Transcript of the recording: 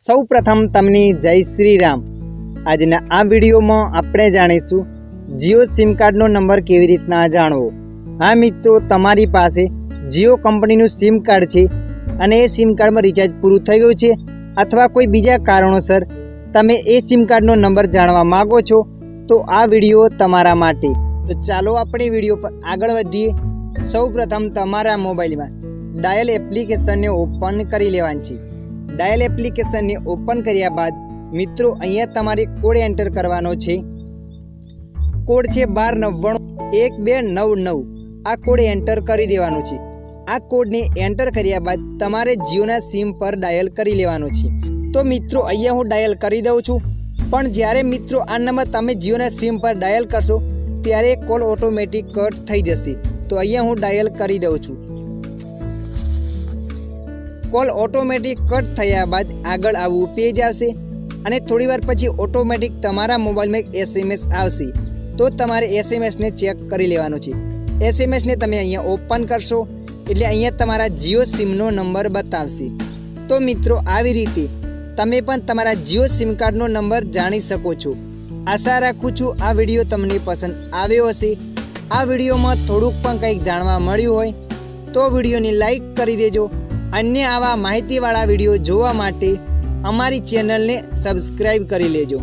સૌ પ્રથમ તમને જય શ્રી રામ। આજના આ વિડીયોમાં આપણે જાણીશું જીઓ સિમ કાર્ડનો નંબર કેવી રીતના જાણવો। હા મિત્રો, તમારી પાસે જીઓ કંપનીનું સિમ કાર્ડ છે અને એ સિમ કાર્ડમાં રિચાર્જ પૂરું થઈ ગયું છે અથવા કોઈ બીજા કારણોસર તમે એ સિમ કાર્ડનો નંબર જાણવા માંગો છો તો આ વિડીયો તમારા માટે। તો ચાલો આપણે વિડીયો પર આગળ વધીએ। સૌ પ્રથમ તમારા મોબાઈલમાં ડાયલ એપ્લિકેશનને ઓપન કરી લેવાની છે। ડાયલ એપ્લિકેશનને ઓપન કર્યા બાદ મિત્રો અહીંયા તમારે કોડ એન્ટર કરવાનો છે। કોડ છે 12991299। આ કોડ એન્ટર કરી દેવાનો છે। આ કોડને એન્ટર કર્યા બાદ તમારે જીઓના સિમ પર ડાયલ કરી લેવાનો છે। તો મિત્રો અહીંયા હું ડાયલ કરી દઉં છું, પણ જ્યારે મિત્રો આ નંબર તમે જીઓના સિમ પર ડાયલ કરશો ત્યારે કોલ ઓટોમેટિક કટ થઈ જશે। તો અહીંયા હું ડાયલ કરી દઉં છું। કોલ ઓટોમેટિક કટ થયા બાદ આગળ આવું પેજ આવશે અને થોડીવાર પછી ઓટોમેટિક તમારા મોબાઈલમાં એક SMS આવશે। તો તમારે SMSને ચેક કરી લેવાનું છે। SMSને તમે અહીંયા ઓપન કરશો એટલે અહીંયા તમારા જીઓ સિમનો નંબર બતાવશે। તો મિત્રો આવી રીતે તમે પણ તમારા જીઓ સિમ કાર્ડનો નંબર જાણી શકો છો। આશા રાખું છું આ વિડીયો તમને પસંદ આવ્યો હશે। આ વિડીયોમાં થોડુંક પણ કંઈક જાણવા મળ્યું હોય તો વિડીયોને લાઈક કરી દેજો। અન્ય આવા માહિતીવાળા વિડીયો જોવા માટે અમારી ચેનલને સબસ્ક્રાઈબ કરી લેજો।